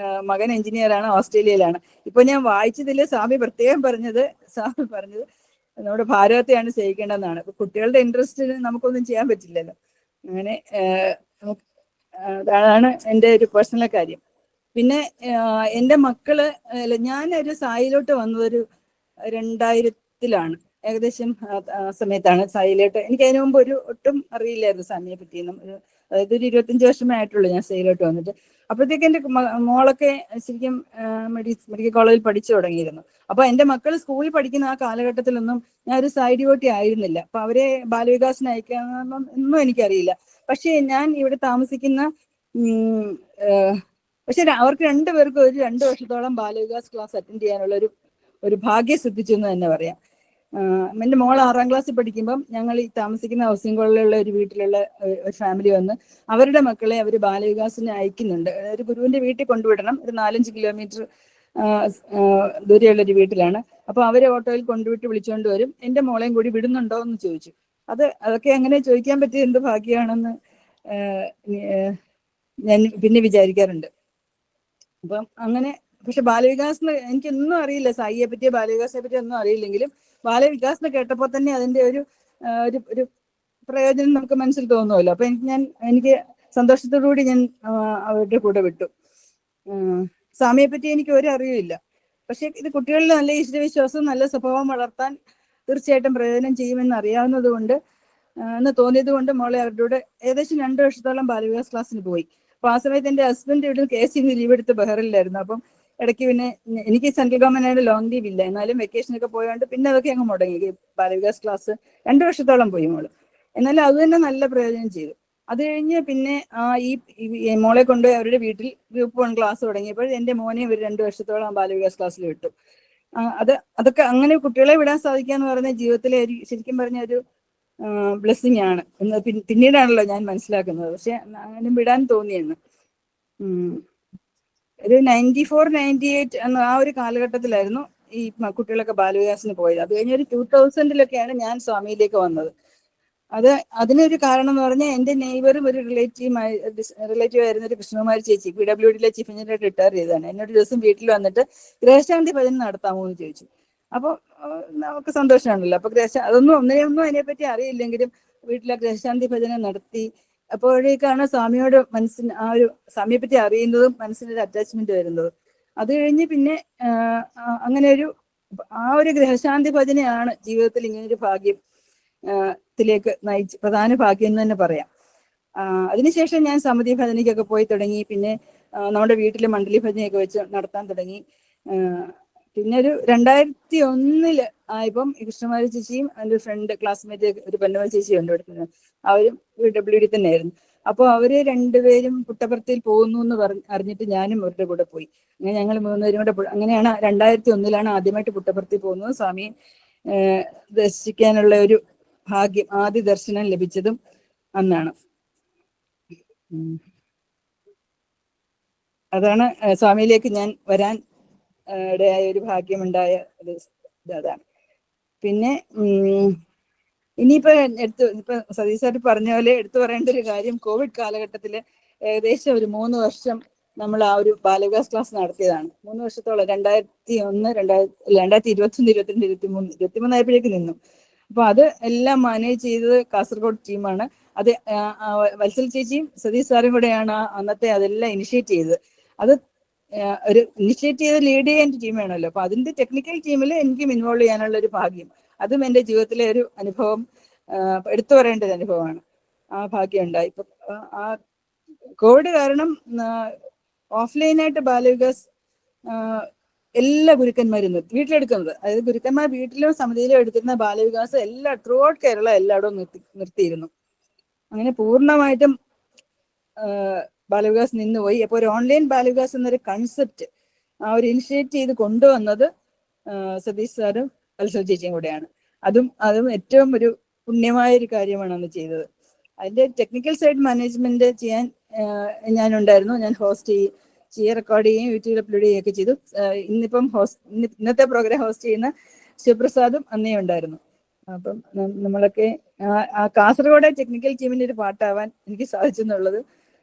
മകൻ എഞ്ചിനീയറാണ്, ഓസ്ട്രേലിയയിലാണ്. ഇപ്പൊ ഞാൻ വായിച്ചതിൽ സ്വാമി പ്രത്യേകം പറഞ്ഞത് നമ്മുടെ ഭാരതത്തെയാണ് സ്നേഹിക്കേണ്ടതെന്നാണ്. ഇപ്പൊ കുട്ടികളുടെ ഇൻട്രസ്റ്റിന് നമുക്കൊന്നും ചെയ്യാൻ പറ്റില്ലല്ലോ. അങ്ങനെ അതാണ് എൻ്റെ ഒരു പേഴ്സണൽ കാര്യം. പിന്നെ എൻ്റെ മക്കള് ഞാനൊരു സായിലോട്ട് വന്നതൊരു 2000-ലാണ്. ഏകദേശം സമയത്താണ് സായിലോട്ട്. എനിക്ക് അതിനു മുമ്പ് ഒട്ടും അറിയില്ലായിരുന്നു സ്വാമിയെ പറ്റിയൊന്നും. അതായത് ഒരു 25 വർഷമേ ആയിട്ടുള്ളൂ ഞാൻ സായിലോട്ട് വന്നിട്ട്. അപ്പോഴത്തേക്ക് എൻ്റെ മോളൊക്കെ ശരിക്കും മെഡിക്കൽ കോളേജിൽ പഠിച്ചു തുടങ്ങിയിരുന്നു. അപ്പൊ എൻ്റെ മക്കൾ സ്കൂളിൽ പഠിക്കുന്ന ആ കാലഘട്ടത്തിലൊന്നും ഞാൻ ഒരു സായി ഡിവോട്ടി ആയിരുന്നില്ല. അപ്പൊ അവരെ ബാലവികാസിന് അയക്കാനൊന്നും എനിക്കറിയില്ല. പക്ഷേ ഞാൻ ഇവിടെ താമസിക്കുന്ന പക്ഷെ അവർക്ക് 2 പേർക്കും ഒരു 2 വർഷത്തോളം ബാലവികാസ് ക്ലാസ് അറ്റൻഡ് ചെയ്യാനുള്ള ഒരു ഭാഗ്യം സിദ്ധിച്ചു എന്ന് തന്നെ പറയാം. എൻ്റെ മോൾ 6ാം ക്ലാസ്സിൽ പഠിക്കുമ്പം ഞങ്ങൾ ഈ താമസിക്കുന്ന ഹൗസിംഗ് കോളനിലുള്ള ഒരു വീട്ടിലുള്ള ഒരു ഫാമിലി വന്ന് അവരുടെ മക്കളെ അവർ ബാലവികാസിന് അയക്കുന്നുണ്ട്. ഒരു ഗുരുവിന്റെ വീട്ടിൽ കൊണ്ടുവിടണം, ഒരു 4-5 കിലോമീറ്റർ ദൂരെയുള്ള ഒരു വീട്ടിലാണ്. അപ്പൊ അവരെ ഓട്ടോയിൽ കൊണ്ടുവിട്ട് വിളിച്ചുകൊണ്ട് വരും. എൻ്റെ മോളെയും കൂടി വിടുന്നുണ്ടോ എന്ന് ചോദിച്ചു. അതൊക്കെ അങ്ങനെ ചോദിക്കാൻ പറ്റിയ എന്ത് ഭാഗ്യമാണെന്ന് ഞാൻ പിന്നെ വിചാരിക്കാറുണ്ട്. അപ്പം അങ്ങനെ. പക്ഷെ ബാലവികാസിന് എനിക്കൊന്നും അറിയില്ല, സായിയെ പറ്റിയോ ബാലവികാസിനെ പറ്റിയോ ഒന്നും അറിയില്ലെങ്കിലും ബാലവികാസിനെ കേട്ടപ്പോൾ തന്നെ അതിന്റെ ഒരു പ്രയോജനം നമുക്ക് മനസ്സിൽ തോന്നുമല്ലോ. അപ്പൊ എനിക്ക് സന്തോഷത്തോടുകൂടി ഞാൻ അവരുടെ കൂടെ വിട്ടു. സ്വാമിയെ പറ്റി എനിക്ക് ഒരു അറിവില്ല. പക്ഷെ ഇത് കുട്ടികളിൽ നല്ല ഈശ്വരവിശ്വാസവും നല്ല സ്വഭാവം വളർത്താൻ തീർച്ചയായിട്ടും പ്രയോജനം ചെയ്യുമെന്ന് അറിയാവുന്നത് കൊണ്ട് എന്ന് തോന്നിയത് കൊണ്ട് മോളെ അവരുടെ കൂടെ ഏകദേശം 2 വർഷത്തോളം ബാലവികാസ് ക്ലാസ്സിന് പോയി. അപ്പൊ ആ സമയത്ത് എൻ്റെ ഹസ്ബൻഡ് ഇവിടെ KSEബിന്ന് ലീവ് എടുത്ത് ബഹറിലായിരുന്നു. അപ്പം ഇടയ്ക്ക് പിന്നെ എനിക്ക് സെൻട്രൽ ഗവൺമെന്റ് ലോങ് ലീവ് ഇല്ല, എന്നാലും വെക്കേഷനൊക്കെ പോയോണ്ട് പിന്നെ അതൊക്കെ അങ്ങ് മുടങ്ങി. ബാലവികാസ് ക്ലാസ് 2 വർഷത്തോളം പോയി മോള്. എന്നാലും അത് തന്നെ നല്ല പ്രയോജനം ചെയ്തു. അത് കഴിഞ്ഞ് പിന്നെ ഈ മോളെ കൊണ്ടുപോയി അവരുടെ വീട്ടിൽ ഗ്രൂപ്പ് 1 ക്ലാസ് തുടങ്ങിയപ്പോൾ എൻ്റെ മോനെ ഒരു 2 വർഷത്തോളം ബാലവികാസ് ക്ലാസ്സിൽ വിട്ടു. അതൊക്കെ അങ്ങനെ കുട്ടികളെ വിടാൻ സാധിക്കുക എന്ന് പറയുന്ന ജീവിതത്തിലെ ശരിക്കും പറഞ്ഞ ഒരു ബ്ലെസ്സിങ് ആണ് എന്ന് പിന്നീടാണല്ലോ ഞാൻ മനസ്സിലാക്കുന്നത്. പക്ഷെ അങ്ങനെ വിടാൻ തോന്നിയെന്ന്. ഒരു 94-98 എന്ന ആ ഒരു കാലഘട്ടത്തിലായിരുന്നു ഈ കുട്ടികളൊക്കെ ബാലവികാസിന് പോയത്. അത് കഴിഞ്ഞ ഒരു 2000-ലൊക്കെയാണ് ഞാൻ സ്വാമിയിലേക്ക് വന്നത്. അതിനൊരു കാരണം എന്ന് പറഞ്ഞാൽ എന്റെ നെയ്ബറും ഒരു റിലേറ്റീവ് ആയിരുന്ന ഒരു കൃഷ്ണകുമാരി ചേച്ചി PWDയിലെ ചീഫ് എഞ്ചിനീയർ റിട്ടയർ ചെയ്തതാണ്. എന്നോട് ദിവസം വീട്ടിൽ വന്നിട്ട് ഗ്രഹശാന്തി ഭജനം നടത്താമോ എന്ന് ചോദിച്ചു. അപ്പൊ നമുക്ക് സന്തോഷമാണല്ലോ. അപ്പൊ അതൊന്നും ഒന്നിനെയൊന്നും അതിനെപ്പറ്റി അറിയില്ലെങ്കിലും വീട്ടിലെ ഗ്രഹശാന്തി ഭജനം നടത്തി. അപ്പോഴേക്കാണ് സ്വാമിയോട് മനസ്സിന് ആ ഒരു സ്വാമിയെ പറ്റി അറിയുന്നതും മനസ്സിനൊരു അറ്റാച്ച്മെന്റ് വരുന്നതും. അത് കഴിഞ്ഞ് പിന്നെ അങ്ങനെ ആ ഒരു ഗ്രഹശാന്തി ഭജനയാണ് ജീവിതത്തിൽ ഇങ്ങനൊരു ഭാഗ്യം ത്തിലേക്ക് നയിച്ച് പ്രധാന ഭാഗ്യം എന്ന് തന്നെ പറയാം. അതിനുശേഷം ഞാൻ സമിതി ഭജനയ്ക്കൊക്കെ പോയി തുടങ്ങി. പിന്നെ നമ്മുടെ വീട്ടിലെ മണ്ഡലി ഭജനയൊക്കെ വെച്ച് നടത്താൻ തുടങ്ങി. പിന്നെ ഒരു 2001 ആയപ്പം കൃഷ്ണകുമാരി ചേച്ചിയും എൻ്റെ ഫ്രണ്ട് ക്ലാസ്മേറ്റ് ഒരു പൊന്നമ്മ ചേച്ചിയും ഉണ്ട് ഇവിടെ, അവരും PWD തന്നെയായിരുന്നു. അപ്പോൾ അവര് രണ്ടുപേരും പുട്ടപർത്തിയിൽ പോകുന്നു എന്ന് അറിഞ്ഞിട്ട് ഞാനും അവരുടെ കൂടെ പോയി. അങ്ങനെ ഞങ്ങൾ 3 പേരും കൂടെ അങ്ങനെയാണ് 2001 ആദ്യമായിട്ട് പുട്ടപർത്തി പോകുന്നത്. സ്വാമിയെ ദർശിക്കാനുള്ള ഒരു ഭാഗ്യം, ആദ്യ ദർശനം ലഭിച്ചതും അന്നാണ്. അതാണ് സ്വാമിയിലേക്ക് ഞാൻ വരാൻ ഇടയായ ഒരു ഭാഗ്യമുണ്ടായ ഒരു അതാണ്. പിന്നെ ഇനിയിപ്പോ ഇപ്പൊ സതീഷ് സാർ പറഞ്ഞ പോലെ എടുത്തു പറയേണ്ട ഒരു കാര്യം, കോവിഡ് കാലഘട്ടത്തില് ഏകദേശം ഒരു 3 വർഷം നമ്മൾ ആ ഒരു ബാലവികാസ് ക്ലാസ് നടത്തിയതാണ്. 3 വർഷത്തോളം 2001, 2021, 2022, 2023 ആയപ്പോഴേക്ക് നിന്നു. അപ്പൊ അത് എല്ലാം മാനേജ് ചെയ്തത് കാസർഗോഡ് ടീമാണ്. അത് വത്സൽ ചേച്ചിയും സതീഷ് സാറും കൂടെയാണ് അന്നത്തെ അതെല്ലാം ഇനിഷ്യേറ്റ് ചെയ്തത്. അത് ഒരു ഇനിഷ്യേറ്റ് ചെയ്ത് ലീഡ് ചെയ്യാൻ ടീം വേണമല്ലോ. അപ്പൊ അതിന്റെ ടെക്നിക്കൽ ടീമിൽ എനിക്കും ഇൻവോൾവ് ചെയ്യാനുള്ള ഒരു ഭാഗ്യം, അതും എൻ്റെ ജീവിതത്തിലെ ഒരു അനുഭവം, എടുത്തു പറയേണ്ട ഒരു അനുഭവമാണ്. ആ ഭാഗ്യം ഉണ്ടായി. ഇപ്പൊ ആ കോവിഡ് കാരണം ഓഫ്ലൈനായിട്ട് ബാലവികാസ് എല്ലാ ഗുരുക്കന്മാരും വീട്ടിലെടുക്കുന്നത്, അതായത് ഗുരുക്കന്മാർ വീട്ടിലും സമിതിയിലും എടുത്തിരുന്ന ബാലവികാസം എല്ലാ ത്രൂ ഔട്ട് കേരള എല്ലായിടവും നിർത്തിയിരുന്നു. അങ്ങനെ പൂർണ്ണമായിട്ടും ബാലവികാസ് നിന്നുപോയി. അപ്പോൾ ഒരു ഓൺലൈൻ ബാലവികാസ് എന്നൊരു കൺസെപ്റ്റ് ആ ഒരു ഇനിഷ്യേറ്റ് ചെയ്ത് കൊണ്ടുവന്നത് സതീഷ് സാറും വത്സൽ ചേച്ചിയും കൂടെയാണ്. അതും ഏറ്റവും ഒരു പുണ്യമായ ഒരു കാര്യമാണ് അന്ന് ചെയ്തത്. അതിന്റെ ടെക്നിക്കൽ സൈഡ് മാനേജ്മെന്റ് ചെയ്യാൻ ഞാനുണ്ടായിരുന്നു. ഞാൻ ഹോസ്റ്റ് റെക്കോർഡ് ചെയ്യുകയും യൂട്യൂബിൽ അപ്ലോഡ് ചെയ്യുകയൊക്കെ ചെയ്തു. ഇന്നത്തെ പ്രോഗ്രാം ഹോസ്റ്റ് ചെയ്യുന്ന ശിവപ്രസാദും അന്നേ ഉണ്ടായിരുന്നു. അപ്പം നമ്മളൊക്കെ ആ കാസർഗോഡ് ടെക്നിക്കൽ ടീമിന്റെ ഒരു പാട്ടാവാൻ എനിക്ക് സാധിച്ചെന്നുള്ളത്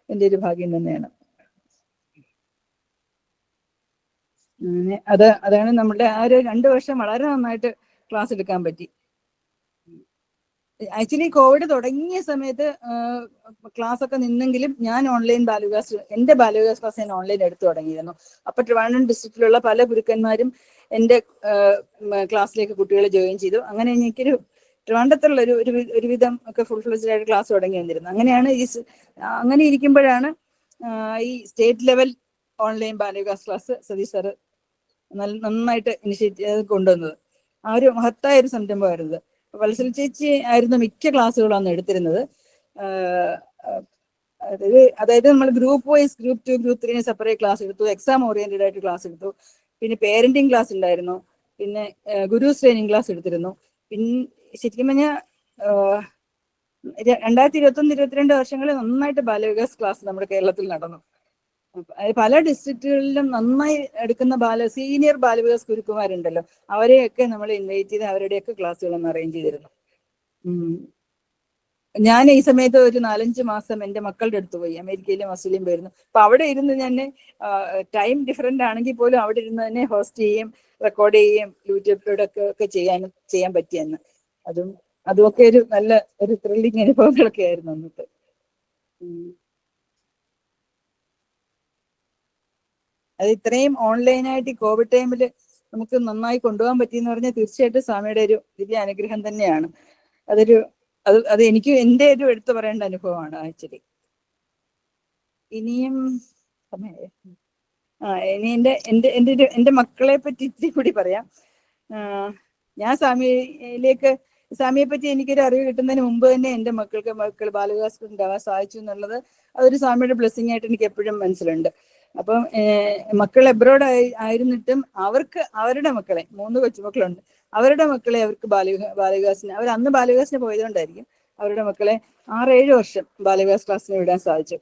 എൻ്റെ ഒരു ഭാഗ്യം തന്നെയാണ്. അതാണ് നമ്മുടെ ആ ഒരു 2 വർഷം വളരെ നന്നായിട്ട് ക്ലാസ് എടുക്കാൻ പറ്റി. ആക്ച്വലി കോവിഡ് തുടങ്ങിയ സമയത്ത് ക്ലാസ് ഒക്കെ നിന്നെങ്കിലും ഞാൻ ഓൺലൈൻ എന്റെ ബാലവികാസ് ക്ലാസ് ഞാൻ ഓൺലൈൻ എടുത്തു തുടങ്ങിയിരുന്നു. അപ്പൊ ട്രിവാൻഡ്രം ഡിസ്ട്രിക്റ്റിലുള്ള പല ഗുരുക്കന്മാരും എന്റെ ക്ലാസ്സിലേക്ക് കുട്ടികളെ ജോയിൻ ചെയ്തു. അങ്ങനെ എനിക്കൊരു ട്രിവാൻഡ്രത്തുള്ള ഒരുവിധം ഒക്കെ ഫുൾ ഫ്ലെഡ്ജ്ഡ് ആയിട്ട് ക്ലാസ് തുടങ്ങി വന്നിരുന്നു. അങ്ങനെ ഇരിക്കുമ്പോഴാണ് ഈ state level online Balavikas class Satheesh sir നന്നായിട്ട് ഇനിഷ്യേറ്റീവ് കൊണ്ടുവന്നത്. ആ ഒരു മഹത്തായ ഒരു സംരംഭമായിരുന്നത്. വത്സൽ ചേച്ചി ആയിരുന്നു മിക്ക ക്ലാസ്സുകളും അന്ന് എടുത്തിരുന്നത്. അതായത് നമ്മൾ group wise group 2, group 3 separate class എടുത്തു. എക്സാം ഓറിയന്റഡ് ആയിട്ട് ക്ലാസ് എടുത്തു. പിന്നെ പേരന്റിങ് ക്ലാസ് ഉണ്ടായിരുന്നു. പിന്നെ ഗുരുസ് ട്രെയിനിങ് ക്ലാസ് എടുത്തിരുന്നു. പിന്നെ ശരിക്കും പറഞ്ഞാൽ 2021, 2022 വർഷങ്ങളിൽ നന്നായിട്ട് ബാലവികാസ് ക്ലാസ് നമ്മുടെ കേരളത്തിൽ നടന്നു. പല ഡിസ്ട്രിക്റ്റുകളിലും നന്നായി എടുക്കുന്ന സീനിയർ ബാലവികാസ് ഗുരുക്കന്മാരുണ്ടല്ലോ, അവരെയൊക്കെ നമ്മൾ ഇൻവൈറ്റ് ചെയ്ത് അവരുടെയൊക്കെ ക്ലാസ്സുകളൊന്ന് അറേഞ്ച് ചെയ്തിരുന്നു. ഞാൻ ഈ സമയത്ത് ഒരു 4-5 മാസം എൻ്റെ മക്കളുടെ അടുത്ത് പോയി. അമേരിക്കയിലും ഓസ്ട്രേലിയയും പോയിരുന്നു. അപ്പൊ അവിടെ ഇരുന്ന് ഞാൻ ടൈം ഡിഫറെന്റ് ആണെങ്കിൽ പോലും അവിടെ ഇരുന്ന് തന്നെ ഹോസ്റ്റ് ചെയ്യുകയും റെക്കോർഡ് ചെയ്യുകയും യൂട്യൂബിലൂടെ ചെയ്യാൻ പറ്റിയെന്ന്. അതുമൊക്കെ ഒരു നല്ല ഒരു ത്രില്ലിങ് അനുഭവങ്ങളൊക്കെ ആയിരുന്നു അന്നത്തെ. അത് ഇത്രയും ഓൺലൈനായിട്ട് ഈ കോവിഡ് ടൈമിൽ നമുക്ക് നന്നായി കൊണ്ടുപോകാൻ പറ്റിയെന്ന് പറഞ്ഞാൽ തീർച്ചയായിട്ടും സ്വാമിയുടെ ഒരു ദിവ്യ അനുഗ്രഹം തന്നെയാണ്. അത് എനിക്ക് എൻ്റെ ഒരു എടുത്തു പറയേണ്ട അനുഭവമാണ് ആക്ച്വലി. ഇനിയും ഇനി എൻ്റെ മക്കളെ പറ്റി ഇത്തിരി കൂടി പറയാം. ഞാൻ സ്വാമിയെ പറ്റി എനിക്കൊരു അറിവ് കിട്ടുന്നതിന് മുമ്പ് തന്നെ എൻ്റെ മക്കൾ ബാലവികാസ് ഉണ്ടാവാൻ സാധിച്ചു എന്നുള്ളത് അതൊരു സ്വാമിയുടെ ബ്ലെസ്സിങ് ആയിട്ട് എനിക്ക് എപ്പോഴും മനസ്സിലുണ്ട്. അപ്പം മക്കൾ എബ്രോഡ് ആയിരുന്നിട്ടും അവരുടെ മക്കളെ 3 കൊച്ചുമക്കളുണ്ട്, അവരുടെ മക്കളെ അവർക്ക് ബാലവികാസിന് അവർ അന്ന് ബാലവികാസിന് പോയതുകൊണ്ടായിരിക്കും അവരുടെ മക്കളെ 6-7 വർഷം ബാലവികാസ് ക്ലാസ്സിന് വിടാൻ സാധിച്ചു.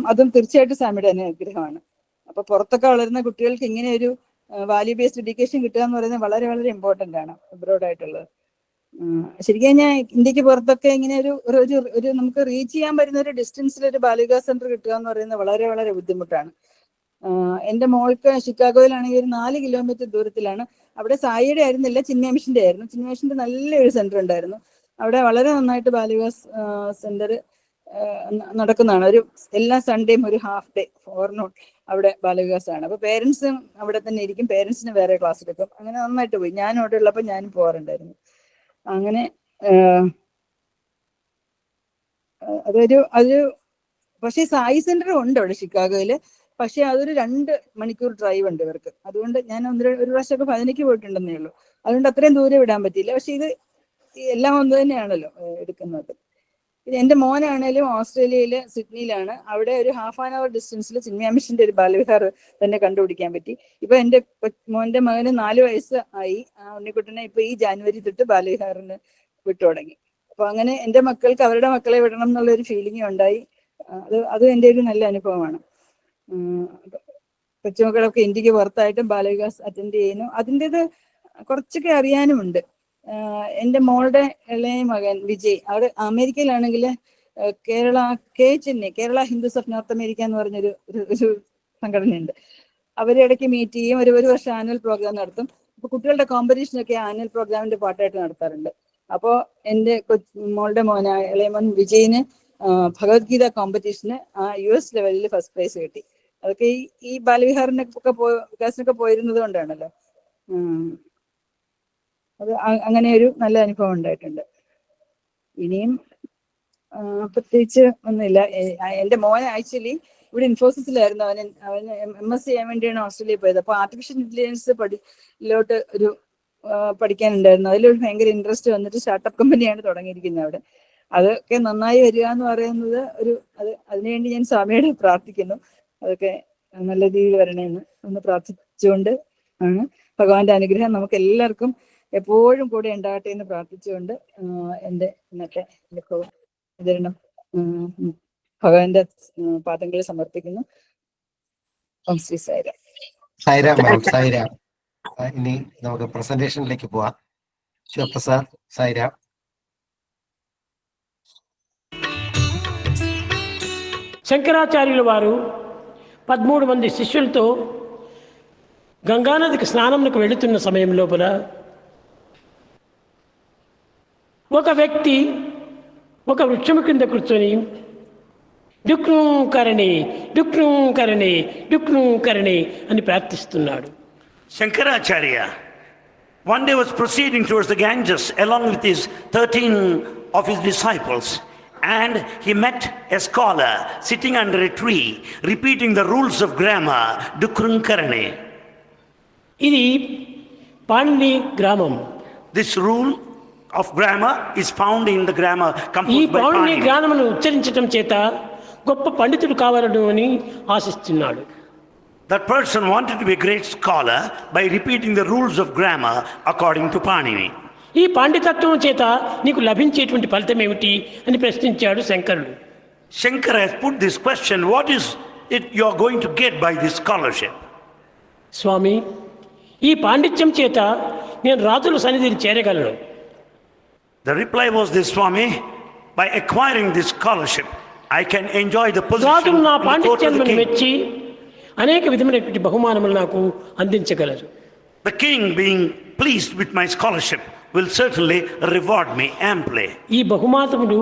അതും തീർച്ചയായിട്ടും സ്വാമിയുടെ തന്നെ അനുഗ്രഹമാണ്. അപ്പൊ പുറത്തൊക്കെ വളരുന്ന കുട്ടികൾക്ക് ഇങ്ങനെ ഒരു വാല്യൂ ബേസ്ഡ് എഡ്യൂക്കേഷൻ കിട്ടുക എന്ന് പറയുന്നത് വളരെ വളരെ ഇമ്പോർട്ടന്റ് ആണ് അബ്രോഡ് ആയിട്ടുള്ളത്. ശരിക്കും ഞാൻ ഇന്ത്യക്ക് പുറത്തൊക്കെ ഇങ്ങനെ ഒരു നമുക്ക് റീച്ച് ചെയ്യാൻ പറ്റുന്ന ഒരു ഡിസ്റ്റൻസിൽ ഒരു ബാലവികാസ് സെന്റർ കിട്ടുക എന്ന് പറയുന്നത് വളരെ വളരെ ബുദ്ധിമുട്ടാണ്. എന്റെ മോൾക്ക് ഷിക്കാഗോയിലാണെങ്കിൽ ഒരു 4 കിലോമീറ്റർ ദൂരത്തിലാണ്. അവിടെ സായിയുടെ ആയിരുന്നില്ല, ചിന്മയമിഷന്റെ ആയിരുന്നു. ചിന്മയമിഷന്റെ നല്ലൊരു സെന്റർ ഉണ്ടായിരുന്നു. അവിടെ വളരെ നന്നായിട്ട് ബാലവികാസ് സെന്റർ നടക്കുന്നതാണ്. എല്ലാ സൺഡേയും ഒരു ഹാഫ് ഡേ ഫോർനൂൺ അവിടെ ബാലവികാസാണ്. അപ്പൊ പേരൻസും അവിടെ തന്നെ ഇരിക്കും, പേരൻസിന് വേറെ ക്ലാസ് എടുക്കും. അങ്ങനെ നന്നായിട്ട് പോയി. ഞാനും അവിടെ ഉള്ളപ്പോൾ ഞാനും പോകാറുണ്ടായിരുന്നു. അങ്ങനെ അതൊരു പക്ഷേ സായി സെന്റർ ഉണ്ട് അവിടെ ഷിക്കാഗോയില്. പക്ഷെ അതൊരു 2 മണിക്കൂർ ഡ്രൈവ് ഉണ്ട് ഇവർക്ക്. അതുകൊണ്ട് ഞാൻ ഒരു പ്രാവശ്യമൊക്കെ 15 പോയിട്ടുണ്ടെന്നേ ഉള്ളൂ. അതുകൊണ്ട് അത്രയും ദൂരം വിടാൻ പറ്റിയില്ല. പക്ഷെ ഇത് എല്ലാം ഒന്ന് തന്നെയാണല്ലോ എടുക്കുന്നത്. പിന്നെ എന്റെ മോനാണേലും ഓസ്ട്രേലിയയില് സിഡ്നിയിലാണ്. അവിടെ ഒരു ഹാഫ് ആൻ അവർ ഡിസ്റ്റൻസിൽ ചിന്മയാമിഷന്റെ ഒരു ബാലവിഹാർ തന്നെ കണ്ടുപിടിക്കാൻ പറ്റി. ഇപ്പൊ എന്റെ മോന്റെ മകന് 4 വയസ്സ് ആയി. ഉണ്ണിക്കുട്ടനെ ഇപ്പൊ ഈ ജാനുവരി തൊട്ട് ബാലവിഹാറിന് വിട്ടു തുടങ്ങി. അപ്പൊ അങ്ങനെ എന്റെ മക്കൾക്ക് അവരുടെ മക്കളെ വിടണം എന്നുള്ള ഒരു ഫീലിംഗ് ഉണ്ടായി. അത് എന്റെ ഒരു നല്ല അനുഭവമാണ്. കൊച്ചുമക്കളൊക്കെ ഇന്ത്യക്ക് പുറത്തായിട്ടും ബാലവികാസ് അറ്റൻഡ് ചെയ്യുന്നു. അതിൻ്റെത് കുറച്ചൊക്കെ അറിയാനുമുണ്ട്. എൻ്റെ മോളുടെ ഇളയ മകൻ വിജയ് അവിടെ അമേരിക്കയിലാണെങ്കിൽ Kerala Hindus of North America എന്ന് പറഞ്ഞൊരു സംഘടനയുണ്ട്. അവരെ ഇടയ്ക്ക് മീറ്റ് ചെയ്യും. ഒരു വർഷം ആനുവൽ പ്രോഗ്രാം നടത്തും. അപ്പൊ കുട്ടികളുടെ കോമ്പറ്റീഷനൊക്കെ ആനുവൽ പ്രോഗ്രാമിന്റെ പാട്ടായിട്ട് നടത്താറുണ്ട്. അപ്പോൾ എൻ്റെ മോളുടെ മോനായ ഇളയ മോൻ വിജയിന് ഭഗവത്ഗീത കോമ്പറ്റീഷന് US ലെവലിൽ ഫസ്റ്റ് പ്രൈസ് കിട്ടി. അതൊക്കെ ഈ ബാലവിഹാറിനൊക്കെ വികാസിനൊക്കെ പോയിരുന്നത് കൊണ്ടാണല്ലോ. അത് അങ്ങനെ ഒരു നല്ല അനുഭവം ഉണ്ടായിട്ടുണ്ട്. ഇനിയും പ്രത്യേകിച്ച് ഒന്നുമില്ല. എൻ്റെ മോൻ ആക്ച്വലി ഇവിടെ ഇൻഫോസിസിലായിരുന്നു. അവന് MS ചെയ്യാൻ വേണ്ടിയാണ് ഓസ്ട്രേലിയയിൽ പോയത്. അപ്പൊ ആർട്ടിഫിഷ്യൽ ഇന്റലിജൻസ് പഠിക്കാനുണ്ടായിരുന്നു. അതിലൊരു ഭയങ്കര ഇൻട്രസ്റ്റ് വന്നിട്ട് സ്റ്റാർട്ടപ്പ് കമ്പനിയാണ് തുടങ്ങിയിരിക്കുന്നത് അവിടെ. അതൊക്കെ നന്നായി വരിക എന്ന് പറയുന്നത് അതിനുവേണ്ടി ഞാൻ സ്വാമിയോട് പ്രാർത്ഥിക്കുന്നു. അതൊക്കെ നല്ല രീതിയിൽ വരണേന്ന് ഒന്ന് പ്രാർത്ഥിച്ചുകൊണ്ട് ആണ്. ഭഗവാന്റെ അനുഗ്രഹം നമുക്ക് എല്ലാവർക്കും എപ്പോഴും കൂടെ ഉണ്ടാകട്ടെ എന്ന് പ്രാർത്ഥിച്ചുകൊണ്ട് എൻ്റെ ഇന്നത്തെ അനുഭവം വിതരണം ഭഗവാന്റെ പാദങ്ങളിൽ സമർപ്പിക്കുന്നു. ഓം ശ്രീ സായിരാം. സായിരാം മാഡം, സായിരാം. ഇനി നമുക്ക് പ്രസന്റേഷനിലേക്ക് പോവാം. ശിവപ്രസാദ്, സായിരാം. శంకరాచార్యుల వారు 13 మంది శిష్యులతో గంగానదికి స్నానంకు వెళుతున్న సమయం లోపల ఒక వ్యక్తి ఒక వృక్షము కింద కూర్చొని డుక్నూకరణి డుక్నూకరణి డుక్నూకరణి అని ప్రార్థిస్తున్నాడు. Shankaracharya one day was proceeding towards the Ganges along with his 13 of his disciples. And he met a scholar sitting under a tree, repeating the rules of grammar, Dukrunkarane. ఇది పాణిని గ్రామం. This rule of grammar is found in the grammar ఈ composed by Panini Panini. గ్రామమును ఉచ్చరించడం చేత గొప్ప పండితుడు కావాలను అని ఆశిస్తున్నాడు. That person wanted to be a great scholar by repeating the rules of grammar according to Panini. ఈ పాండితత్వం చేత నీకు లభించేటువంటి ఫలితం ఏమిటి అని ప్రశ్నించాడు శంకరుడు. Shankara has put this question, what is it you are going to get by this scholarship? స్వామి, ఈ పాండిత్యం చేత నేను రాజుల సన్నిధిని చేరగలను. The reply was this, Swami, by acquiring this scholarship I can enjoy the position రాజులు నా in the court of పాండిత్యాన్ని the king. మెచ్చి అనేక విధమైనటువంటి బహుమానములు నాకు అందించగలరు. The king, being pleased with my scholarship, will certainly reward me amply. ఈ బహుమానములు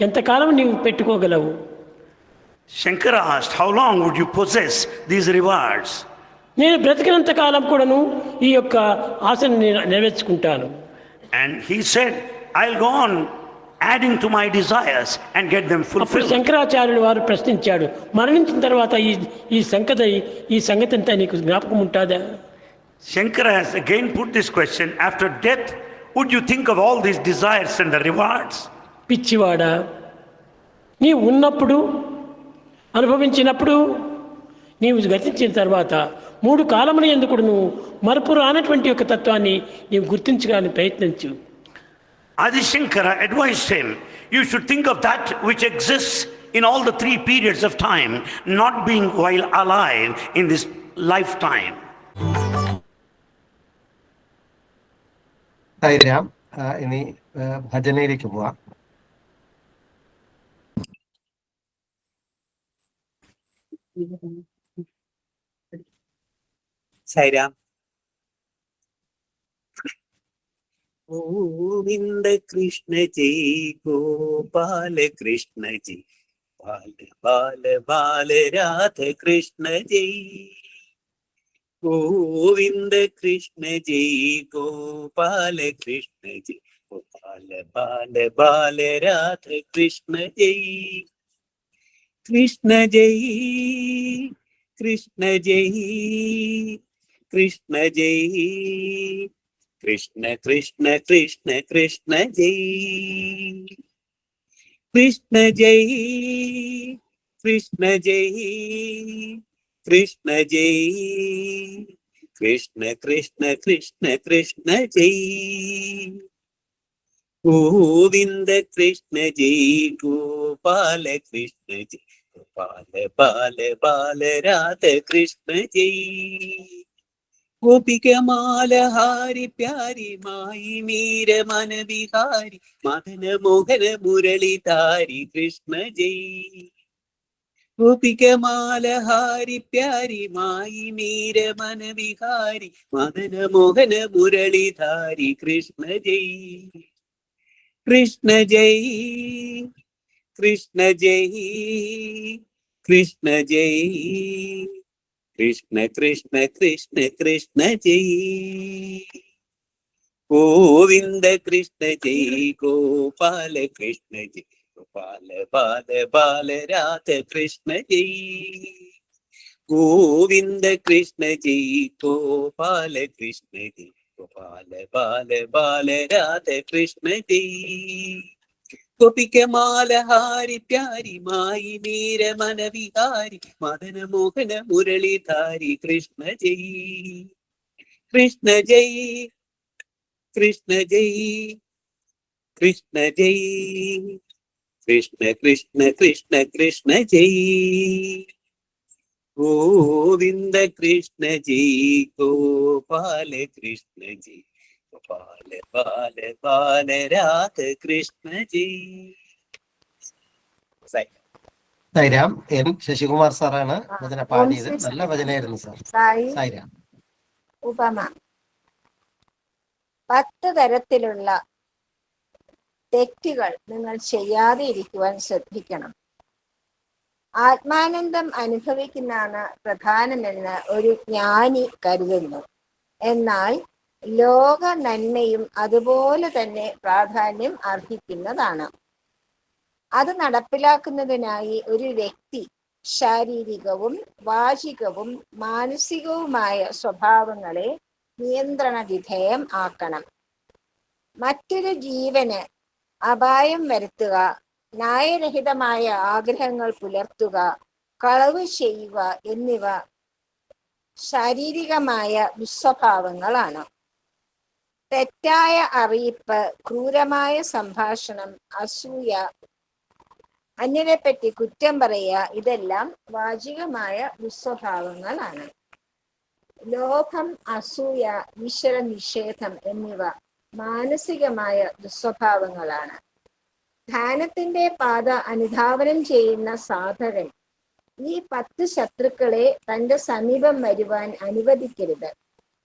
ఎంతకాలం నీవు పెట్టుకోగలవు? Shankara asked, how long would you possess these rewards? నేను బ్రతికినంత కాలం కూడాను ఈ యొక్క ఆశను నెరవేర్చుకుంటాను. And he said, I'll go on adding to my desires and get them అప్పుడు fulfilled. శంకరాచార్యులు వారు ప్రశ్నించాడు, మరణించిన తర్వాత ఈ సంగతి అంతా నీకు జ్ఞాపకం ఉంటుందా? Shankara has again put this question, after death, would you think of all these desires and the rewards? పిచ్చివాడా, నీవు ఉన్నప్పుడు అనుభవించినప్పుడు నీవు గతించిన తర్వాత 3 కాలముల యందు నువ్వు మరపు రానటువంటి యొక్క తత్వాన్ని నీవు గుర్తించడానికి ప్రయత్నించు. Adi Shankara advised him, you should think of that which exists in all the three periods of time, not being while alive in this lifetime. Sai Ram. ഇനി ഭജനയിലേക്ക് പോവാം. സായിരാം. ഗോവിന്ദ കൃഷ്ണ ജയ് ഗോപാല കൃഷ്ണ ജയ് ബാല ബാല ബാല രാധ കൃഷ്ണ ജയ്. ഗോവിന്ദ കൃഷ്ണ ജയ് ഗോപാല കൃഷ്ണ ജയ് ഗോപാല ബാല ബാല രാധ കൃഷ്ണ ജയ്. കൃഷ്ണ ജയ് കൃഷ്ണ ജയ് കൃഷ്ണ ജയ് കൃഷ്ണ കൃഷ്ണ കൃഷ്ണ കൃഷ്ണ ജയ്. കൃഷ്ണ ജയ് കൃഷ്ണ ജയ് കൃഷ്ണ ജയ് കൃഷ്ണ കൃഷ്ണ കൃഷ്ണ കൃഷ്ണ ജയ്. ഗോവിന്ദ കൃഷ്ണ ജയ് ഗോപാല കൃഷ്ണ ജയ് ഗോപാല ബാല ബാല രാധ കൃഷ്ണ ജയ്. ഗോപികമാലഹാരി പ്യാരി മായി മീര മനവിഹാരി മദന മോഹന മുരളിധാരി കൃഷ്ണ ജയ്. ഗോപികമാലഹാരി പ്യാരി മായി മീര മനവിഹാരി മദന മോഹന മുരളിധാരി കൃഷ്ണ ജയ്. കൃഷ്ണ ജയ് കൃഷ്ണ ജയ് കൃഷ്ണ ജയ് കൃഷ്ണ കൃഷ്ണ കൃഷ്ണ കൃഷ്ണ ജയ്. ഗോവിന്ദ കൃഷ്ണ ജയ് ഗോപാല കൃഷ്ണ ജയ് ഗോപാല ബാല ബാല രാധ കൃഷ്ണ ജയ്. ഗോവിന്ദ കൃഷ്ണ ജയ് ഗോപാല കൃഷ്ണ ജയ് ഗോപാല ബാല ബാല രാധ കൃഷ്ണ ജയ്. ഗോപികമാലഹാരി പ്യാരി മായി മീര മനവിഹാരി മദന മോഹന മുരളിധാരി കൃഷ്ണ ജയ്. കൃഷ്ണ ജയ് കൃഷ്ണ ജയ് കൃഷ്ണ ജയ് കൃഷ്ണ കൃഷ്ണ കൃഷ്ണ കൃഷ്ണ ജയ്. ഗോവിന്ദ കൃഷ്ണ ജയ് ഗോപാല കൃഷ്ണ ജയ് ഗോപാല ബാല ബാല രാധ കൃഷ്ണ ജയ്. സായിരാം. എൻ ശശികുമാർ സാറാണ് ഭജന പാടിയത്. നല്ല ഭജനയായിരുന്നു സാർ. സായി സായിരാം. ഉപമ. 10 തരത്തിലുള്ള തെറ്റുകൾ നിങ്ങൾ ചെയ്യാതെ ഇരിക്കുവാൻ ശ്രദ്ധിക്കണം. ആത്മാനന്ദം അനുഭവിക്കുന്നതാണ് പ്രധാനമെന്ന് ഒരു ജ്ഞാനി കരുതുന്നു. എന്നാൽ ലോക നന്മയും അതുപോലെ തന്നെ പ്രാധാന്യം അർഹിക്കുന്നതാണ്. അത് നടപ്പിലാക്കുന്നതിനായി ഒരു വ്യക്തി ശാരീരികവും വാചികവും മാനസികവുമായ സ്വഭാവങ്ങളെ നിയന്ത്രണ വിധേയം ആക്കണം. മറ്റൊരു ജീവന് അപായം വരുത്തുക, ന്യായരഹിതമായ ആഗ്രഹങ്ങൾ പുലർത്തുക, കളവ് ചെയ്യുക എന്നിവ ശാരീരികമായ ദുസ്വഭാവങ്ങളാണ്. തെറ്റായ അറിയിപ്പ്, ക്രൂരമായ സംഭാഷണം, അസൂയ, അന്യരെപ്പറ്റി കുറ്റം പറയുക ഇതെല്ലാം വാചികമായ ദുസ്വഭാവങ്ങളാണ്. ലോഭം, അസൂയ, ഈശ്വര നിഷേധം എന്നിവ മാനസികമായ ദുസ്വഭാവങ്ങളാണ്. ധ്യാനത്തിന്റെ പാത അനുധാവനം ചെയ്യുന്ന സാധകൻ ഈ 10 ശത്രുക്കളെ തന്റെ സമീപം വരുവാൻ അനുവദിക്കരുത്.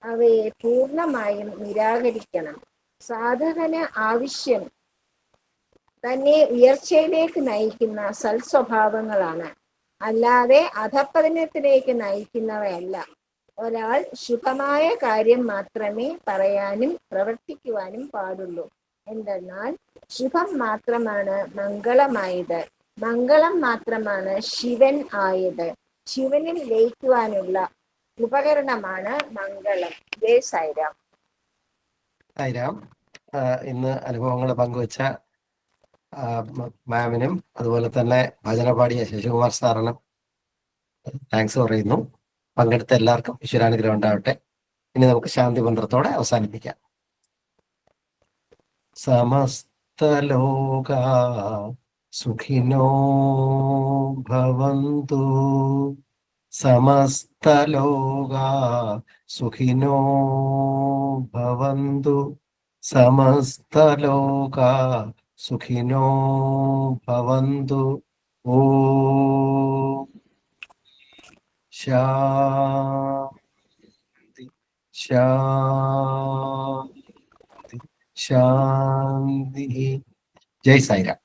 അവയെ പൂർണ്ണമായും നിരാകരിക്കണം. സാധകന് ആവശ്യം തന്നെ ഉയർച്ചയിലേക്ക് നയിക്കുന്ന സൽസ്വഭാവങ്ങളാണ്, അല്ലാതെ അധപ്പതനത്തിലേക്ക് നയിക്കുന്നവയല്ല. ഒരാൾ ശുഭമായ കാര്യം മാത്രമേ പറയാനും പ്രവർത്തിക്കുവാനും പാടുള്ളൂ. എന്തെന്നാൽ ശുഭം മാത്രമാണ് മംഗളമായത്, മംഗളം മാത്രമാണ് ശിവൻ ആയത്. ശിവനിൽ ലയിക്കുവാനുള്ള ഉപകരണമാണ് മംഗളം. ജയ് സായിരാം. സായിരാം. ഇന്ന് അനുഭവങ്ങൾ പങ്കുവച്ച മാമിനും അതുപോലെ തന്നെ ഭജന പാടിയ ശശികുമാർ സാറിനും താങ്ക്സ് പറയുന്നു. പങ്കെടുത്ത എല്ലാവർക്കും ഈശ്വരാനുഗ്രഹം ഉണ്ടാവട്ടെ. ഇനി നമുക്ക് ശാന്തി മന്ത്രത്തോടെ അവസാനിപ്പിക്കാം. സമസ്ത ലോക സുഖിനോ ഭവന്തു സമസ്തലോകാ സുഖിനോ ഭവന്തു സമസ്തലോകാ സുഖിനോ ഭവന്തു. ഓം ശാന്തി ശാന്തി ശാന്തി. ജയ് സായിരാം.